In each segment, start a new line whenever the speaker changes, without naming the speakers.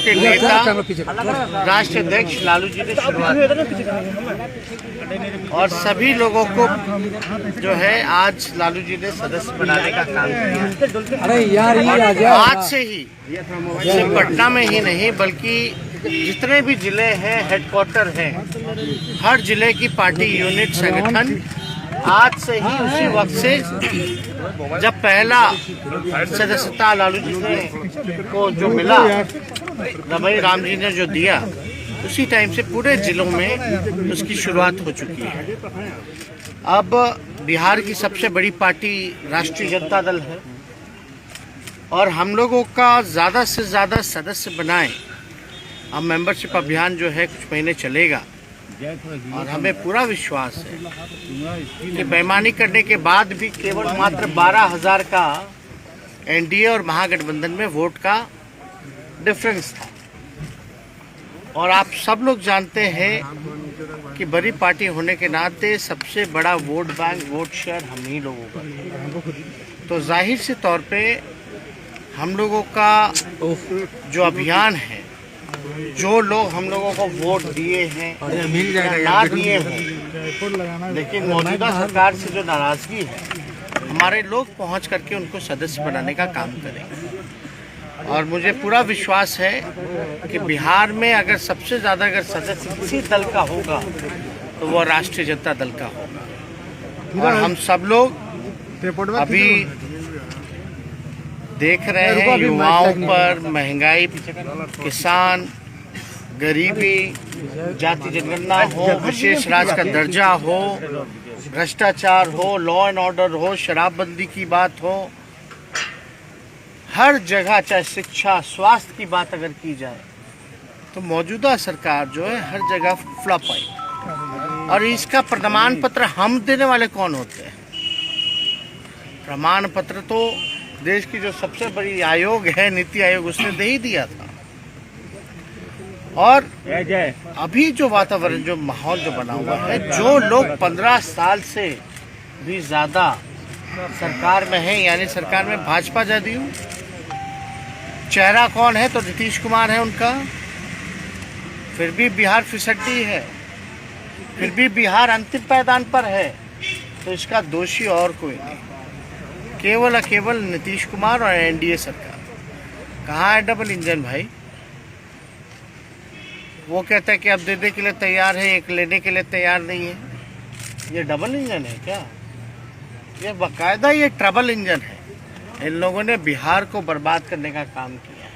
के नेता राष्ट्रीय अध्यक्ष लालू जी ने शुरुआत और सभी लोगों को जो है आज लालू जी ने सदस्य बनाने का काम किया।
अरे यार ये
आज से ही सिर्फ पटना में ही नहीं बल्कि जितने भी जिले हैं हेडक्वार्टर हैं, हर जिले की पार्टी यूनिट संगठन आज से ही उसी वक्त से जब पहला सदस्यता लालू जी ने को जो मिला, रमई राम जी ने जो दिया, उसी टाइम से पूरे जिलों में उसकी शुरुआत हो चुकी है। अब बिहार की सबसे बड़ी पार्टी राष्ट्रीय जनता दल है और हम लोगों का ज़्यादा से ज़्यादा सदस्य बनाएं। अब मेंबरशिप अभियान जो है कुछ महीने चलेगा और हमें पूरा विश्वास है कि बेईमानी करने के बाद भी केवल मात्र 12,000 का एनडीए और महागठबंधन में वोट का डिफरेंस था। और आप सब लोग जानते हैं कि बड़ी पार्टी होने के नाते सबसे बड़ा वोट बैंक, वोट शेयर हम ही लोगों का है। तो जाहिर से तौर पे हम लोगों का जो अभियान है, जो लोग हम लोगों को वोट दिए हैं ना दिए हैं, लेकिन मौजूदा सरकार से जो नाराजगी है, हमारे लोग पहुंच करके उनको सदस्य बनाने का काम करेंगे। और मुझे पूरा विश्वास है कि बिहार में अगर सबसे ज़्यादा अगर सदस्य किसी दल का होगा तो वो राष्ट्रीय जनता दल का होगा। और हम सब लोग अभी देख रहे हैं युवाओं पर महंगाई, किसान, गरीबी, जाति जनगणना हो, विशेष राज्य का दर्जा हो, भ्रष्टाचार हो, लॉ एंड ऑर्डर हो, शराबबंदी की बात हो, हर जगह चाहे शिक्षा, स्वास्थ्य की बात अगर की जाए तो मौजूदा सरकार जो है हर जगह फ्लॉप आई। और इसका प्रमाण पत्र हम देने वाले कौन होते हैं? प्रमाण पत्र तो देश की जो सबसे बड़ी आयोग है, नीति आयोग, उसने दे ही दिया था। और अभी जो वातावरण, जो माहौल जो बना हुआ है, जो लोग 15 साल से भी ज़्यादा सरकार में हैं, यानी सरकार में भाजपा जदयू, चेहरा कौन है तो नीतीश कुमार है उनका, फिर भी बिहार फिसड्डी है, फिर भी बिहार अंतिम पायदान पर है, तो इसका दोषी और कोई नहीं, केवल केवल नीतीश कुमार और एनडीए सरकार। कहाँ है डबल इंजन भाई? वो कहता है कि अब देने के लिए तैयार है, एक लेने के लिए तैयार नहीं है। ये डबल इंजन है क्या? ये बाकायदा ये ट्रबल इंजन है। इन लोगों ने बिहार को बर्बाद करने का काम किया है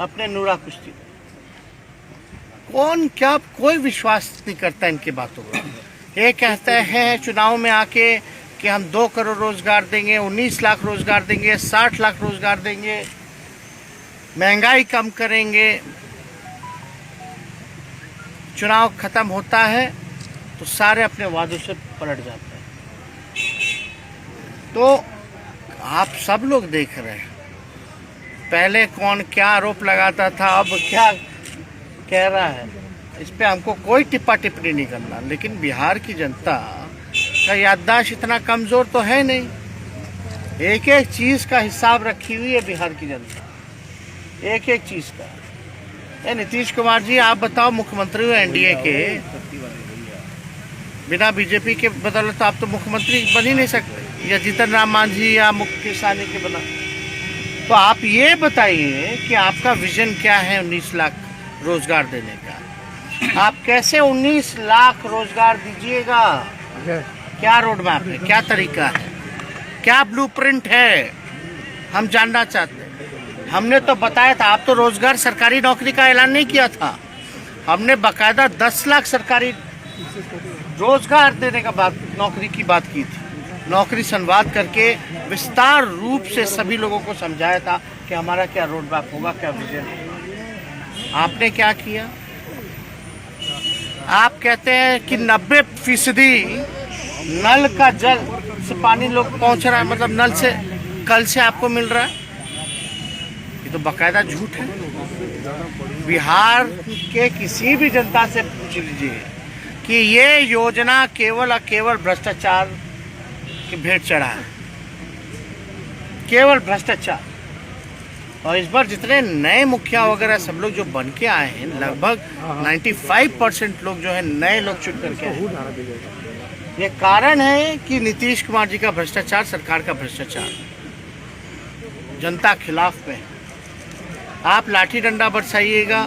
अपने नूरा कुश्ती। कौन क्या, कोई विश्वास नहीं करता इनकी बातों पर। ये कहते हैं चुनाव में आके कि हम 2 करोड़ रोजगार देंगे, 19 लाख रोजगार देंगे, 60 लाख रोजगार देंगे, महंगाई कम करेंगे। चुनाव खत्म होता है तो सारे अपने वादों से पलट जाते हैं। तो आप सब लोग देख रहे हैं पहले कौन क्या आरोप लगाता था, अब क्या कह रहा है। इस पे हमको कोई टिप्पा टिप्पणी नहीं करना, लेकिन बिहार की जनता का याददाश्त इतना कमज़ोर तो है नहीं। एक एक चीज़ का हिसाब रखी हुई है बिहार की जनता, एक एक चीज़ का। नीतीश कुमार जी, आप बताओ, मुख्यमंत्री हो एनडीए के, बिना बीजेपी के बदौलत आप तो मुख्यमंत्री बन ही नहीं सकते, या जीतन राम मांझी या मुकेश सहनी के बना। तो आप ये बताइए कि आपका विजन क्या है 19 लाख रोजगार देने का? आप कैसे 19 लाख रोजगार दीजिएगा? क्या रोड मैप है, क्या तरीका है, क्या ब्लूप्रिंट है, हम जानना चाहते हैं। हमने तो बताया था, आप तो रोजगार सरकारी नौकरी का ऐलान नहीं किया था, हमने बाकायदा 10 लाख सरकारी रोजगार देने का बात, नौकरी की बात की थी। नौकरी संवाद करके विस्तार रूप से सभी लोगों को समझाया था कि हमारा क्या रोड मैप होगा, क्या विजन होगा। आपने क्या किया? आप कहते हैं कि 90% नल का जल से पानी लोग पहुंच रहा है, मतलब नल से कल से आपको मिल रहा है। ये तो बाकायदा झूठ है। बिहार के किसी भी जनता से पूछ लीजिए कि ये योजना केवल और केवल भ्रष्टाचार की भेंट चढ़ा है, केवल भ्रष्टाचार। और इस बार जितने नए मुखिया वगैरह सब लोग जो बन के आए हैं, लगभग 95% लोग जो है नए लोग चुन करके आए। ये कारण है कि नीतीश कुमार जी का भ्रष्टाचार, सरकार का भ्रष्टाचार जनता खिलाफ में। आप लाठी डंडा बरसाइएगा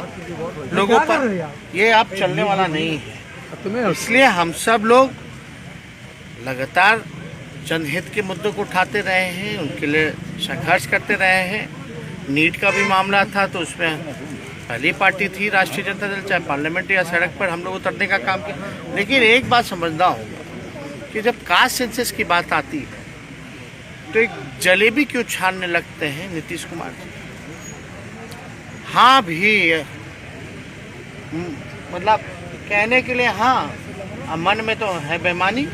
लोगों पर, ये आप चलने वाला नहीं है। इसलिए हम सब लोग लगातार जनहित के मुद्दों को उठाते रहे हैं, उनके लिए संघर्ष करते रहे हैं। नीट का भी मामला था तो उसमें पहली पार्टी थी राष्ट्रीय जनता दल, चाहे पार्लियामेंट या सड़क पर हम लोग उतरने का काम किया। लेकिन एक बात समझना होगा कि जब कास्ट सेंसस की बात आती है तो एक जलेबी क्यों छानने लगते हैं नीतीश कुमार जी। हाँ भी मतलब कहने के लिए हाँ, मन में तो है बेईमानी,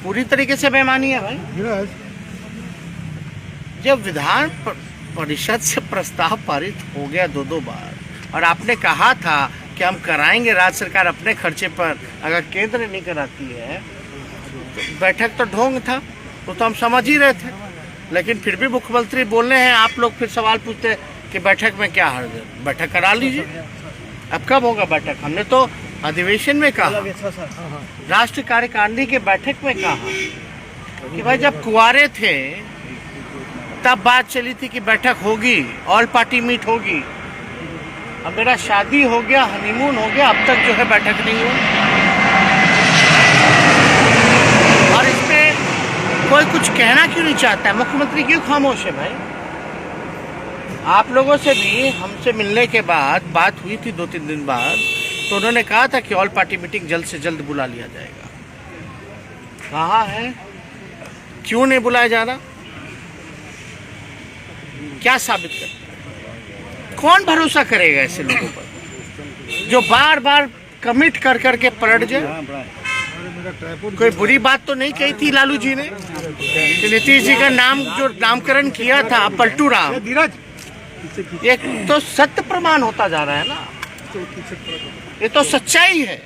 पूरी तरीके से बेईमानी है भाई। जब विधान परिषद से प्रस्ताव पारित हो गया 2 बार और आपने कहा था कि हम कराएंगे राज्य सरकार अपने खर्चे पर, अगर केंद्र नहीं कराती है तो बैठक तो ढोंग था, तो हम समझ ही रहे थे। लेकिन फिर भी मुख्यमंत्री बोलने हैं, आप लोग फिर सवाल पूछते हैं कि बैठक में क्या हर्ज है, बैठक करा लीजिए। अब कब होगा बैठक? हमने तो अधिवेशन में कहा, राष्ट्रीय कार्यकारिणी के बैठक में कहा कि भाई जब कुंवारे थे तब बात चली थी कि बैठक होगी, ऑल पार्टी मीट होगी। अब मेरा शादी हो गया, हनीमून हो गया, अब तक जो है बैठक नहीं हुई। और इसमें कोई कुछ कहना क्यों नहीं चाहता है? मुख्यमंत्री क्यों खामोश है भाई? आप लोगों से भी हमसे मिलने के बाद बात हुई थी 2-3 दिन बाद, तो उन्होंने कहा था कि ऑल पार्टी मीटिंग जल्द से जल्द बुला लिया जाएगा। कहाँ है? क्यों नहीं बुलाया जा रहा? क्या साबित कर? कौन भरोसा करेगा ऐसे लोगों पर जो बार बार कमिट कर करके पलट जाए? कोई बुरी बात तो नहीं कही थी लालू जी ने कि नीतीश जी का नाम जो नामकरण किया था पलटू राम, ये तो सत्य प्रमाण होता जा रहा है ना, ये तो सच्चाई है।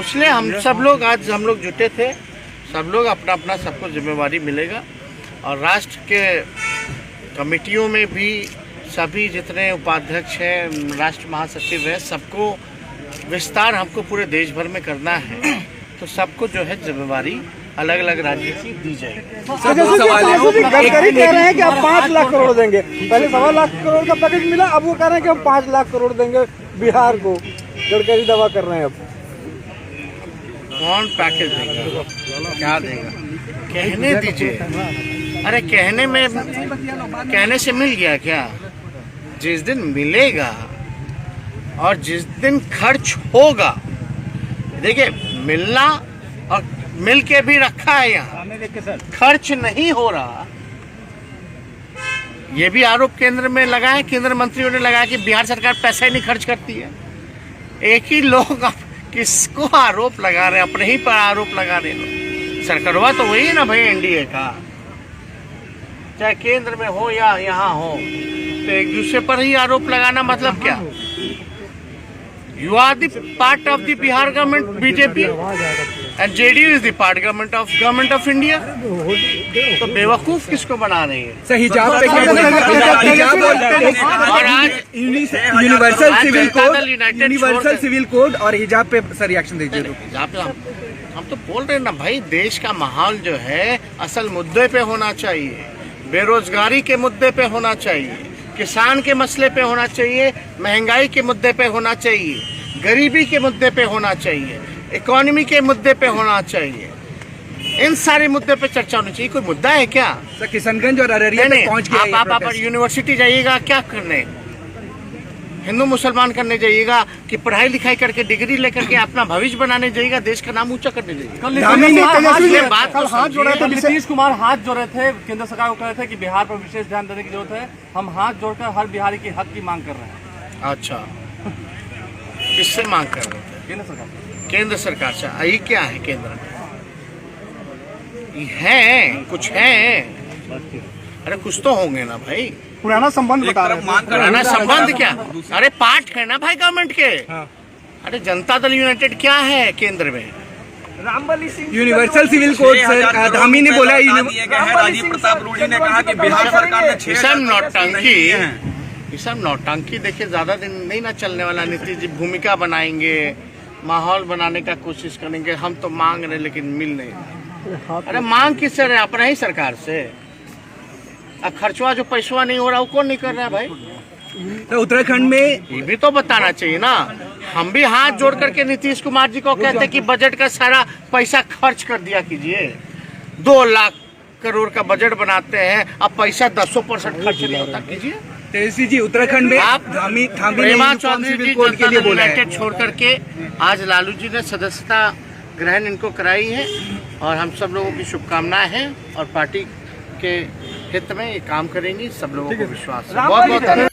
इसलिए हम सब लोग आज हम लोग जुटे थे, सब लोग अपना अपना सबको जिम्मेवारी मिलेगा। और राष्ट्र के कमेटियों में भी सभी जितने उपाध्यक्ष हैं, राष्ट्र महासचिव हैं, सबको विस्तार हमको पूरे देश भर में करना है, तो सबको जो है जिम्मेवारी अलग अलग राज्य से दी जाएगी।
गडकरी कह रहे हैं कि अब 5 लाख करोड़ देंगे, पहले 1.25 लाख करोड़ का पैकेज मिला, अब वो कह रहे हैं कि हम 5 लाख करोड़ देंगे बिहार को। गडकरी दावा कर रहे हैं। अब
कौन पैकेज देगा, क्या देगा? कहने दीजिए। अरे कहने से मिल गया क्या? जिस दिन मिलेगा और जिस दिन खर्च होगा, देखिए मिलना और मिल के भी रखा है, यहाँ खर्च नहीं हो रहा, ये भी आरोप केंद्र में लगा है, केंद्र मंत्रियों ने लगाया कि बिहार सरकार पैसा ही नहीं खर्च करती है। एक ही लोग किसको आरोप लगा रहे हैं? अपने ही पर आरोप लगा रहे हैं। सरकारवा तो वही है ना भाई, एनडीए का, चाहे केंद्र में हो या यहाँ हो, तो एक दूसरे पर ही आरोप लगाना मतलब क्या? You are the part of the Bihar government, BJP, and JDU is the part government of India. तो बेवकूफ किसको बना रही है?
सर हिजाब पे
और आज
यूनिवर्सल सिविल कोड और हिजाब पे सर रिएक्शन दीजिए।
हिजाब पे हम तो बोल रहे हैं ना भाई, देश का माहौल जो है असल मुद्दे पे होना चाहिए, बेरोजगारी के मुद्दे पे होना चाहिए, किसान के मसले पे होना चाहिए, महंगाई के मुद्दे पे होना चाहिए, गरीबी के मुद्दे पे होना चाहिए, इकोनॉमी के मुद्दे पे होना चाहिए। इन सारे मुद्दे पे चर्चा होनी चाहिए। कोई मुद्दा है क्या?
सर किशनगंज और अररिया तक पहुंच गया।
आप यूनिवर्सिटी जाइएगा क्या करने? हिंदू मुसलमान करने जाइएगा कि पढ़ाई लिखाई करके डिग्री लेकर के अपना भविष्य बनाने जाइएगा, देश का नाम ऊंचा करने जाइएगा?
नीतीश कुमार हाथ जोड़े थे, केंद्र सरकार को कह रहे थे कि बिहार पर विशेष ध्यान देने की जरूरत है। हम हाथ जोड़कर हर बिहारी की हक की मांग कर रहे हैं।
अच्छा, किससे मांग कर रहे थे? केंद्र सरकार से। आई क्या है केंद्र में? है कुछ है? अरे कुछ तो होंगे ना भाई।
पुराना संबंध बता रहे हैं।
पुराना संबंध क्या? अरे पार्ट है ना भाई गवर्नमेंट के। अरे जनता दल यूनाइटेड क्या है केंद्र में?
Rambali Singh
universal civil code sir, Dhami ने बोला
राजीव प्रताप रूडी ने कहा कि बिहार सरकार ने
ये सब नौटंकी, ये सब नौटंकी देखिए ज्यादा दिन नहीं ना चलने वाला। नीतीश जी भूमिका बनाएंगे, माहौल बनाने का कोशिश करेंगे, हम तो मांग रहे लेकिन मिल नहीं रहा। अरे मांग किससे रहे? अपना ही सरकार से। अब खर्चवा जो पैसवा नहीं हो रहा वो कौन नहीं कर रहा है भाई?
तो उत्तराखंड में
ये भी तो बताना चाहिए ना। हम भी हाथ जोड़ करके नीतीश कुमार जी को कहते हैं कि बजट का सारा पैसा खर्च कर दिया कीजिए। 2 लाख करोड़ का बजट बनाते हैं, अब पैसा 10% खर्च नहीं होता कीजिए।
तेजस्वी जी उत्तराखंड में
आप
धामी
प्रेमा चौधरी जी
कोड के लिए बोला है।
यूनाइटेड छोड़ करके आज लालू जी ने सदस्यता ग्रहण इनको कराई है और हम सब लोगों की शुभकामनाएं हैं और पार्टी के हित में ये काम करेंगी, सब लोगों को विश्वास है। बहुत बहुत धन्यवाद।